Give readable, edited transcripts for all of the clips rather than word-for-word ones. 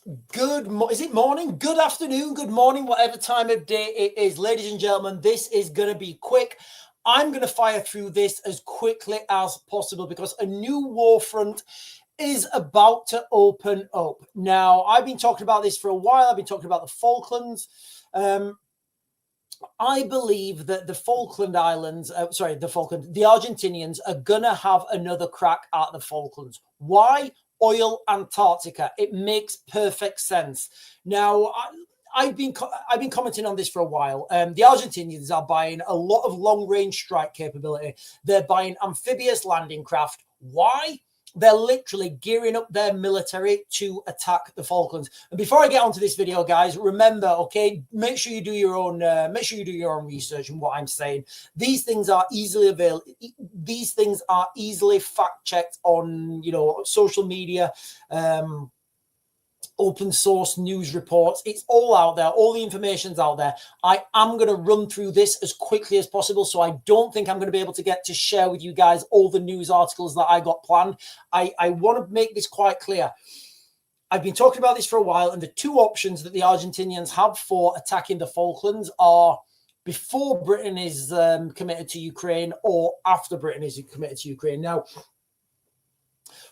Is it morning? Good afternoon, good morning, whatever time of day it is. Ladies and gentlemen, this is going to be quick. I'm going to fire through this as quickly as possible because a new war front is about to open up. Now, I've been talking about this for a while. I've been talking about the Falklands. I believe that the Falkland Islands, the Argentinians are going to have another crack at the Falklands. Why? Oil Antarctica. It makes perfect sense. Now, I've been commenting on this for a while. The Argentinians are buying a lot of long-range strike capability. They're buying amphibious landing craft. Why? They're literally gearing up their military to attack the Falklands. And before I get onto this video, guys, remember, okay, make sure you do your own research in what I'm saying. These things are easily available. These things are easily fact-checked on, social media, open source news reports. It's all out there. All the information's out there. I am going to run through this as quickly as possible. So I don't think I'm going to be able to get to share with you guys all the news articles that I got planned. I want to make this quite clear. I've been talking about this for a while, and the two options that the Argentinians have for attacking the Falklands are before Britain is committed to Ukraine or after Britain is committed to Ukraine. Now,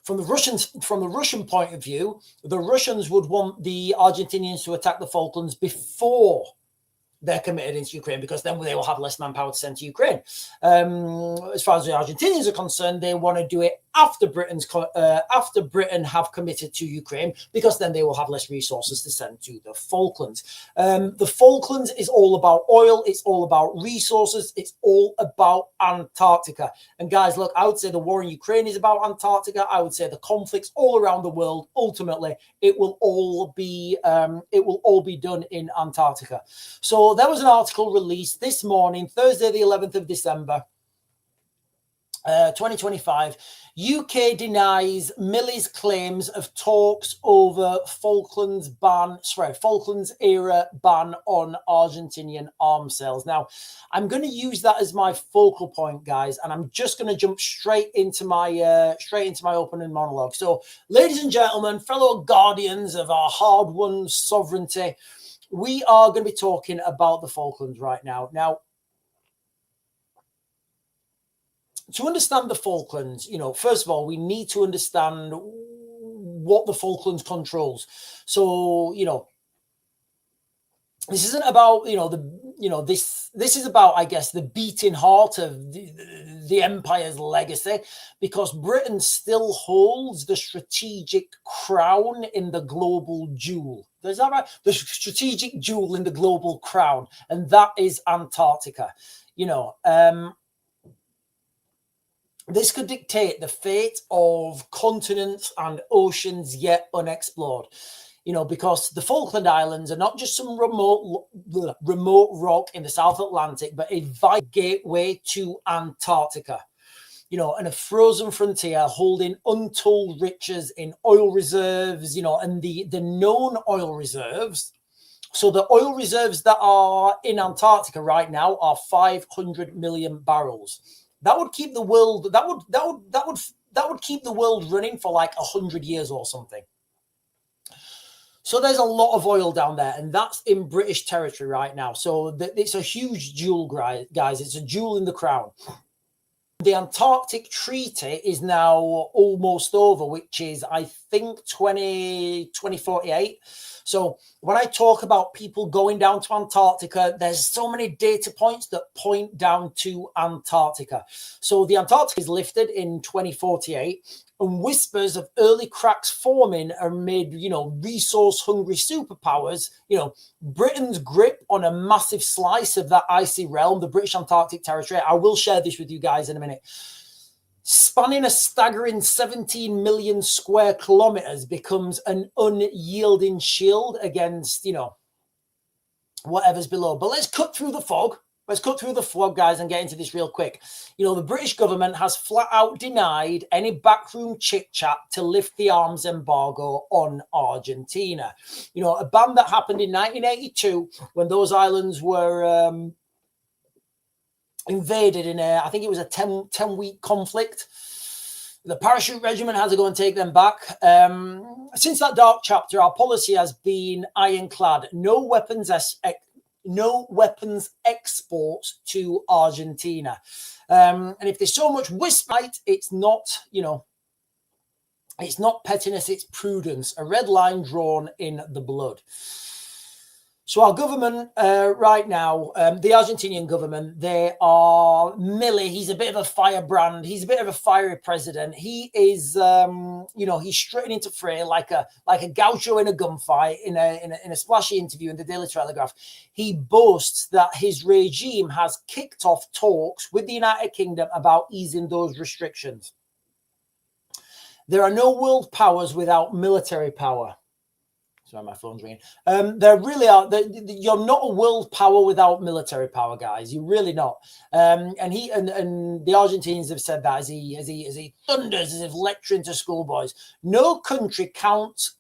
from the Russian point of view, the Russians would want the Argentinians to attack the Falklands before they're committed into Ukraine, because then they will have less manpower to send to Ukraine. As far as the Argentinians are concerned, they want to do it after Britain have committed to Ukraine, because then they will have less resources to send to the Falklands. The Falklands is all about oil. It's all about resources. It's all about Antarctica. And guys, look, I would say the war in Ukraine is about Antarctica. I would say the conflicts all around the world, ultimately, it will all be done in Antarctica. So there was an article released this morning, Thursday, the 11th of December, 2025. UK denies Milley's claims of talks over Falklands era ban on Argentinian arms sales. Now, I'm going to use that as my focal point, guys, and I'm just going to jump straight into my opening monologue. So, ladies and gentlemen, fellow guardians of our hard-won sovereignty, we are going to be talking about the Falklands right now. Now, to understand the Falklands, first of all, we need to understand what the Falklands controls. So, this isn't about, this is about, I guess, the beating heart of the empire's legacy, because Britain still holds the strategic crown in the global jewel. Is that right? The strategic jewel in the global crown, and that is Antarctica. This could dictate the fate of continents and oceans yet unexplored. Because the Falkland Islands are not just some remote rock in the South Atlantic, but a vital gateway to Antarctica. And a frozen frontier holding untold riches in oil reserves, and the known oil reserves. So the oil reserves that are in Antarctica right now are 500 million barrels. That would keep the world. That would keep the world running for like 100 years or something. So there's a lot of oil down there, and that's in British territory right now. So it's a huge jewel, guys. It's a jewel in the crown. The Antarctic Treaty is now almost over, which is, I think, 2048. So when I talk about people going down to Antarctica, there's so many data points that point down to Antarctica. So the Antarctica is lifted in 2048, and whispers of early cracks forming amid, resource-hungry superpowers. Britain's grip on a massive slice of that icy realm, the British Antarctic Territory. I will share this with you guys in a minute. Spanning a staggering 17 million square kilometers, becomes an unyielding shield against, whatever's below. But let's cut through the fog. Let's cut through the fog, guys, and get into this real quick. The British government has flat out denied any backroom chit-chat to lift the arms embargo on Argentina. A ban that happened in 1982 when those islands were invaded in I think it was a 10-week conflict. The parachute regiment had to go and take them back. Since that dark chapter, our policy has been ironclad. No weapons exports to Argentina. And if there's so much whisper, it's not, it's not pettiness, it's prudence. A red line drawn in the blood. So our government right now, the Argentinian government, they are Milei. He's a bit of a firebrand. He's a bit of a fiery president. He is, he's straight into fray like a gaucho in a gunfight. In a splashy interview in the Daily Telegraph, he boasts that his regime has kicked off talks with the United Kingdom about easing those restrictions. There are no world powers without military power. Sorry, my phone's ringing. There really are. You're not a world power without military power, guys. You're really not. And the Argentinians have said that as he thunders, as if lecturing to schoolboys. No country counts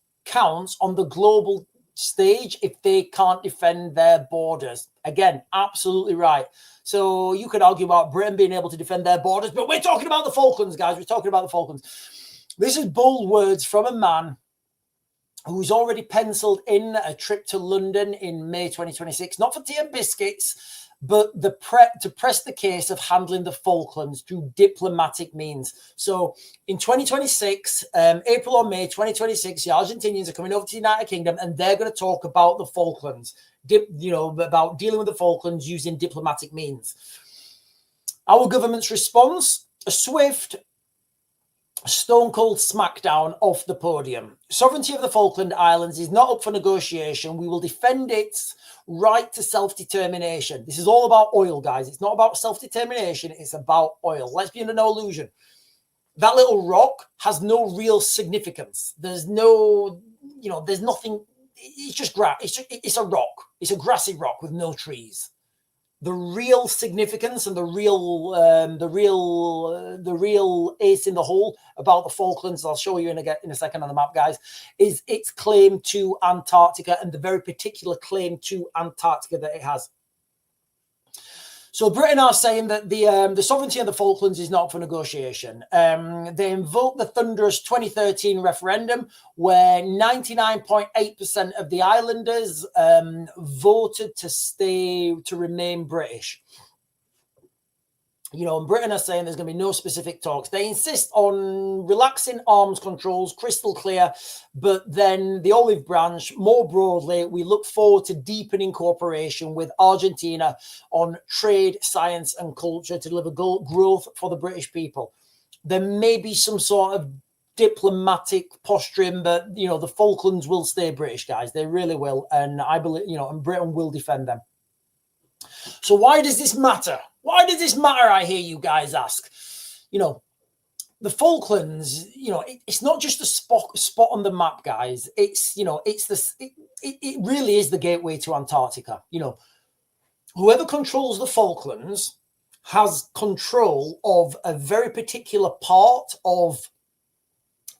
on the global stage if they can't defend their borders. Again, absolutely right. So you could argue about Britain being able to defend their borders, but we're talking about the Falklands, guys. We're talking about the Falklands. This is bold words from a man who's already penciled in a trip to London in May 2026, not for tea and biscuits, but to press the case of handling the Falklands through diplomatic means. So in 2026, April or May 2026, the Argentinians are coming over to the United Kingdom and they're going to talk about the Falklands, about dealing with the Falklands using diplomatic means. Our government's response, a swift, stone cold smackdown off the podium. Sovereignty of the Falkland Islands is not up for negotiation. We will defend its right to self-determination. This is all about oil, guys. It's not about self-determination. It's about oil. Let's be under no illusion. That little rock has no real significance. There's no, there's nothing. It's just grass. It's a rock. It's a grassy rock with no trees. The real significance and the real ace in the hole about the Falklands, I'll show you in a second on the map, guys, is its claim to Antarctica and the very particular claim to Antarctica that it has. So Britain are saying that the sovereignty of the Falklands is not for negotiation. They invoked the thunderous 2013 referendum where 99.8% of the islanders voted to remain British. And Britain are saying there's going to be no specific talks. They insist on relaxing arms controls, crystal clear, but then the olive branch, more broadly, we look forward to deepening cooperation with Argentina on trade, science and culture to deliver growth for the British people. There may be some sort of diplomatic posturing, but, the Falklands will stay British, guys. They really will. And I believe, and Britain will defend them. So why does this matter? Why does this matter, I hear you guys ask? The Falklands, it's not just a spot on the map, guys. It's, it really is the gateway to Antarctica. Whoever controls the Falklands has control of a very particular part of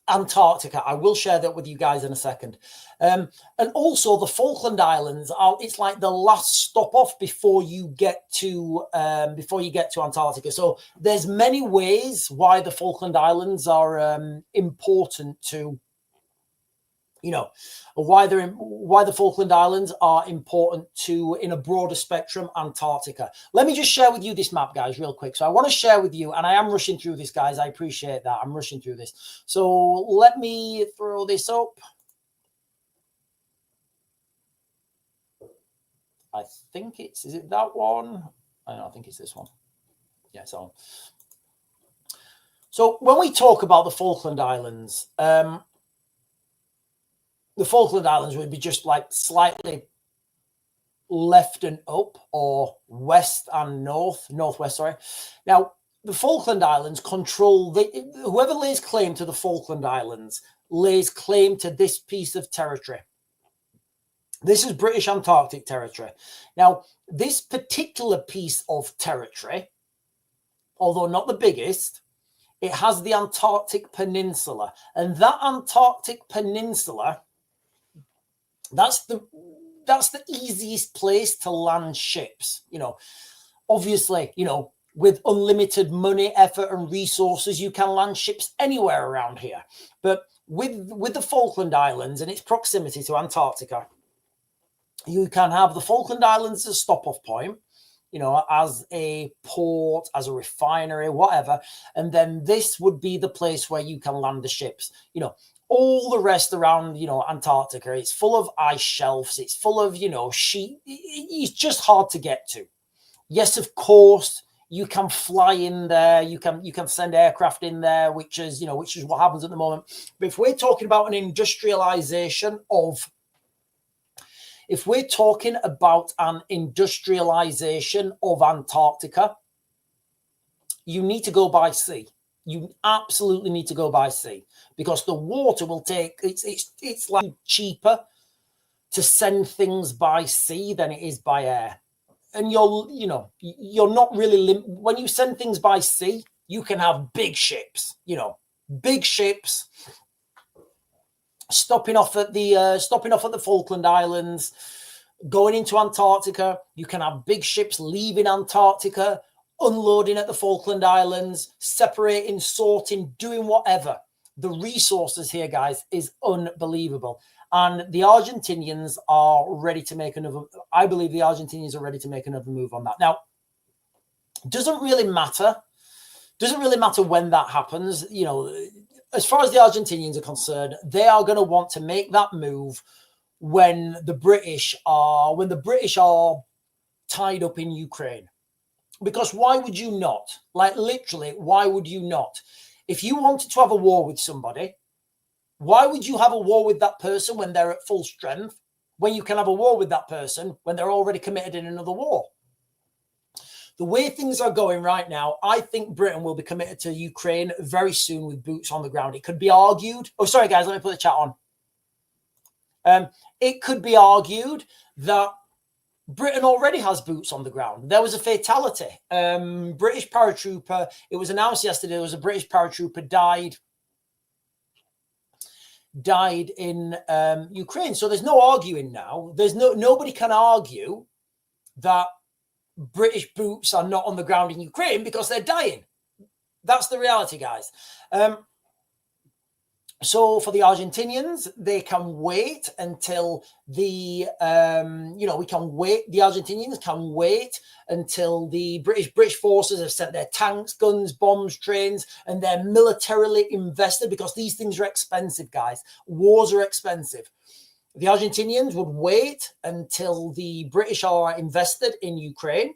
Antarctica. I will share that with you guys in a second. And also the Falkland Islands it's like the last stop off before you get to Antarctica. So there's many ways why the Falkland Islands are important to, why the Falkland Islands are important to, in a broader spectrum, Antarctica. Let me just share with you this map, guys, real quick. So I want to share with you, and I am rushing through this, guys. I appreciate that. I'm rushing through this. So let me throw this up. I think is it that one? I think it's this one. Yeah, it's on. So when we talk about the Falkland Islands, the Falkland Islands would be just like slightly left and up, or west and northwest, sorry. Now, the Falkland Islands control, whoever lays claim to the Falkland Islands lays claim to this piece of territory. This is British Antarctic territory. Now, this particular piece of territory, although not the biggest, it has the Antarctic Peninsula. And that Antarctic Peninsula, that's the easiest place to land ships. Obviously, with unlimited money, effort, and resources, you can land ships anywhere around here. But with the Falkland Islands and its proximity to Antarctica, you can have the Falkland Islands as a stop-off point, you know, as a port, as a refinery, whatever. And then this would be the place where you can land the ships. You know, all the rest around, you know, Antarctica, it's full of ice shelves. It's full of, you know, sheet. It's just hard to get to. Yes, of course, you can fly in there. You can send aircraft in there, which is what happens at the moment. But if we're talking about an industrialization of Antarctica, you need to go by sea. You absolutely need to go by sea, because the water will take, it's like cheaper to send things by sea than it is by air. And you're not really, when you send things by sea, you can have big ships, stopping off at the Falkland Islands, going into Antarctica. You can have big ships leaving Antarctica, unloading at the Falkland Islands, separating, sorting, doing whatever. The resources here, guys, is unbelievable. And the Argentinians are ready to make another. I believe the Argentinians are ready to make another move on that. Now, doesn't really matter when that happens. You know, as far as the Argentinians are concerned, they are going to want to make that move when the British are tied up in Ukraine. Because why would you not? Like, literally, why would you not? If you wanted to have a war with somebody, why would you have a war with that person when they're at full strength, when you can have a war with that person when they're already committed in another war? The way things are going right now, I think Britain will be committed to Ukraine very soon with boots on the ground. It could be argued. Oh, sorry, guys, let me put the chat on. It could be argued that Britain already has boots on the ground. There was a fatality. British paratrooper, it was announced yesterday, there was a British paratrooper died in Ukraine. So there's no arguing now. Nobody can argue that British boots are not on the ground in Ukraine because they're dying. That's the reality, guys. So for the Argentinians, they can wait until the Argentinians can wait until the British forces have sent their tanks, guns, bombs, trains, and they're militarily invested, because these things are expensive, guys. Wars are expensive. The Argentinians would wait until the British are invested in Ukraine.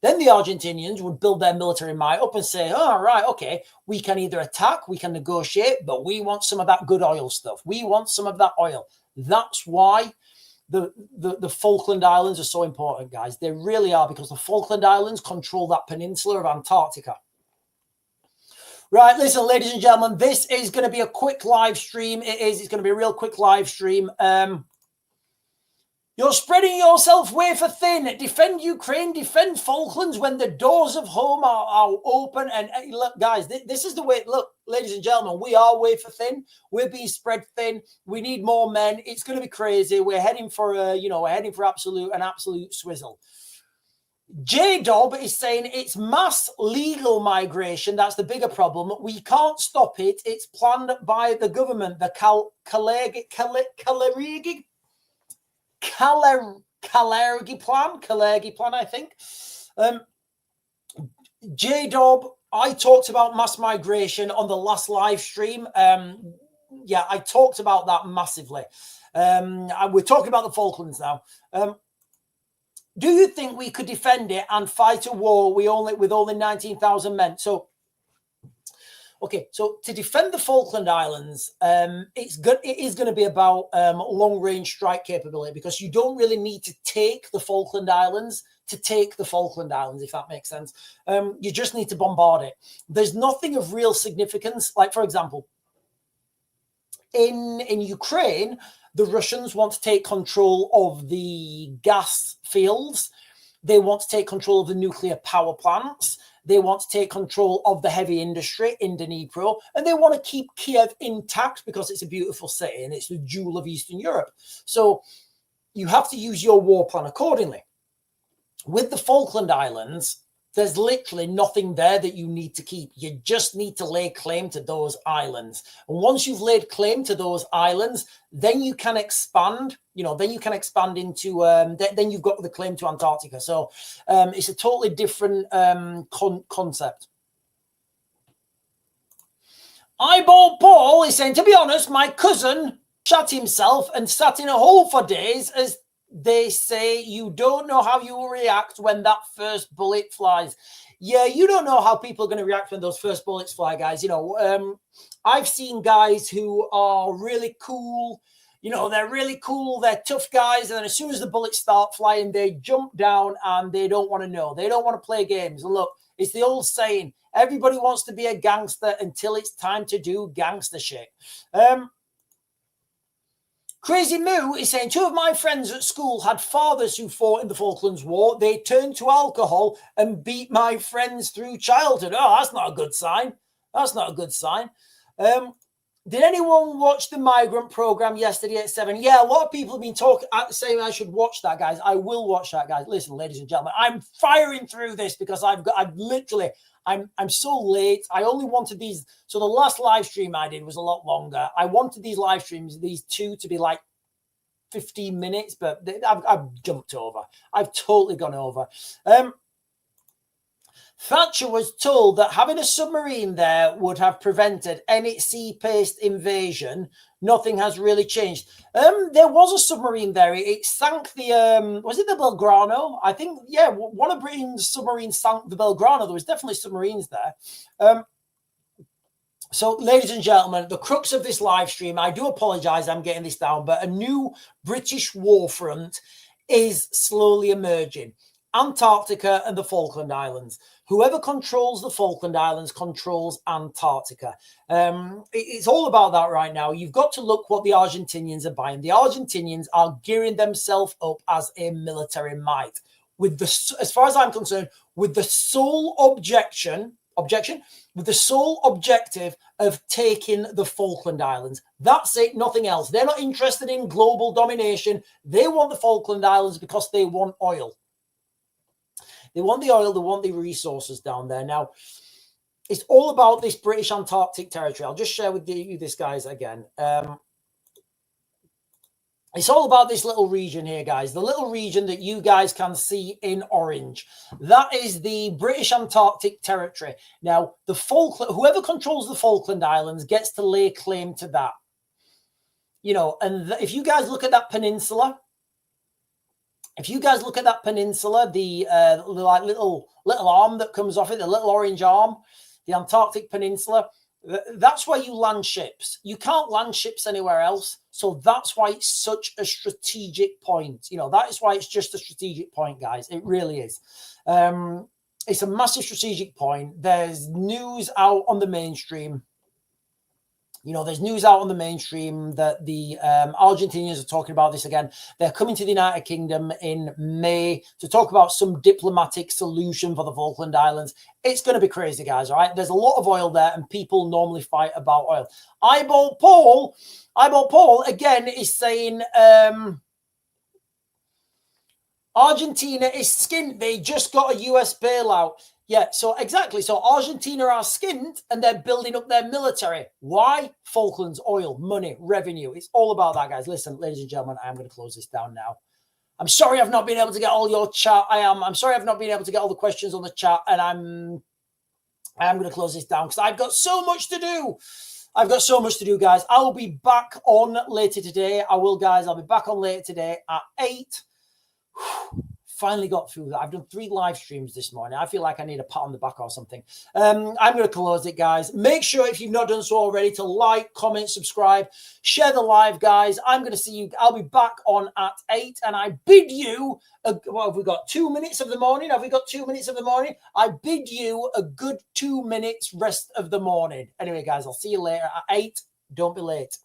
Then the Argentinians would build their military might up and say, oh, right, okay, we can either attack, we can negotiate, but we want some of that good oil stuff. We want some of that oil. That's why the Falkland Islands are so important, guys. They really are, because the Falkland Islands control that peninsula of Antarctica. Right, listen, ladies and gentlemen, this is going to be a quick live stream. It's going to be a real quick live stream. You're spreading yourself wafer thin. Defend Ukraine, defend Falklands when the doors of home are open. And look, guys, this is the way. Look, ladies and gentlemen, we are wafer thin. We're being spread thin. We need more men. It's going to be crazy. We're heading for an absolute swizzle. J-Dob is saying it's mass legal migration. That's the bigger problem. We can't stop it. It's planned by the government. The Kalergi plan, I think. J-Dob, I talked about mass migration on the last live stream. I talked about that massively. We're talking about the Falklands now. Do you think we could defend it and fight a war with only 19,000 men? So, okay, so to defend the Falkland Islands, it is going to be about long-range strike capability, because you don't really need to take the Falkland Islands to take the Falkland Islands, if that makes sense. You just need to bombard it. There's nothing of real significance. Like, for example, in Ukraine, the Russians want to take control of the gas fields. They want to take control of the nuclear power plants. They want to take control of the heavy industry in Dnipro, and they want to keep Kiev intact because it's a beautiful city and it's the jewel of Eastern Europe. So you have to use your war plan accordingly. With the Falkland Islands, there's literally nothing there that you need to keep. You just need to lay claim to those islands. And once you've laid claim to those islands, then you can expand, then you can expand into, then you've got the claim to Antarctica. So it's a totally different concept. Eyeball Paul is saying, to be honest, my cousin shot himself and sat in a hole for days, as they say you don't know how you will react when that first bullet flies. Yeah, you don't know how people are going to react when those first bullets fly, guys. I've seen guys who are really cool. They're really cool. They're tough guys. And then as soon as the bullets start flying, they jump down and they don't want to know. They don't want to play games. And look, it's the old saying, everybody wants to be a gangster until it's time to do gangster shit. Crazy Moo is saying, 2 of my friends at school had fathers who fought in the Falklands War. They turned to alcohol and beat my friends through childhood. Oh, that's not a good sign. That's not a good sign. Did anyone watch the migrant program yesterday at 7? Yeah, a lot of people have been saying I should watch that, guys. I will watch that, guys. Listen, ladies and gentlemen, I'm firing through this because I'm so late. I only wanted these. So the last live stream I did was a lot longer. I wanted these live streams, these 2, to be like 15 minutes, but I've jumped over. I've totally gone over. Thatcher was told that having a submarine there would have prevented any sea-based invasion. Nothing has really changed. There was a submarine there. It sank the, was it the Belgrano? I think, yeah, one of Britain's submarines sank the Belgrano. There was definitely submarines there. So, ladies and gentlemen, the crux of this live stream, I do apologize, I'm getting this down, but a new British war front is slowly emerging. Antarctica and the Falkland Islands. Whoever controls the Falkland Islands controls Antarctica. It's all about that right now. You've got to look what the Argentinians are buying. The Argentinians are gearing themselves up as a military might. As far as I'm concerned, with the sole with the sole objective of taking the Falkland Islands. That's it, nothing else. They're not interested in global domination. They want the Falkland Islands because they want oil. They want the oil, they want the resources down there. Now, it's all about this British Antarctic territory. I'll just share with you this, guys, again. It's all about this little region here, guys. The little region that you guys can see in orange. That is the British Antarctic territory. Now, whoever controls the Falkland Islands gets to lay claim to that. And if you guys look at that peninsula, the like little arm that comes off it, the little orange arm, the Antarctic Peninsula, that's where you land ships. You can't land ships anywhere else. So that's why it's such a strategic point. That is why it's just a strategic point, guys. It really is. It's a massive strategic point. There's news out on the mainstream. There's news out on the mainstream that the Argentinians are talking about this again. They're coming to the United Kingdom in May to talk about some diplomatic solution for the Falkland Islands. It's going to be crazy, guys, all right? There's a lot of oil there, and people normally fight about oil. Eyeball Paul, again, is saying Argentina is skint. They just got a US bailout. Yeah, so exactly. So Argentina are skint and they're building up their military. Why? Falklands, oil, money, revenue. It's all about that, guys. Listen, ladies and gentlemen, I'm going to close this down now. I'm sorry I've not been able to get all your chat. I'm sorry I've not been able to get all the questions on the chat, and I am going to close this down because I've got so much to do. Guys. I will be back on later today. I will, guys. I'll be back on later today at 8. Finally got through that. I've done 3 live streams this morning. I feel like I need a pat on the back or something. I'm going to close it, guys. Make sure, if you've not done so already, to like, comment, subscribe, share the live, guys. I'm going to see you. I'll be back on at 8, and I bid you, what have we got? 2 minutes of the morning? Have we got 2 minutes of the morning? I bid you a good 2 minutes rest of the morning. Anyway, guys, I'll see you later at 8. Don't be late.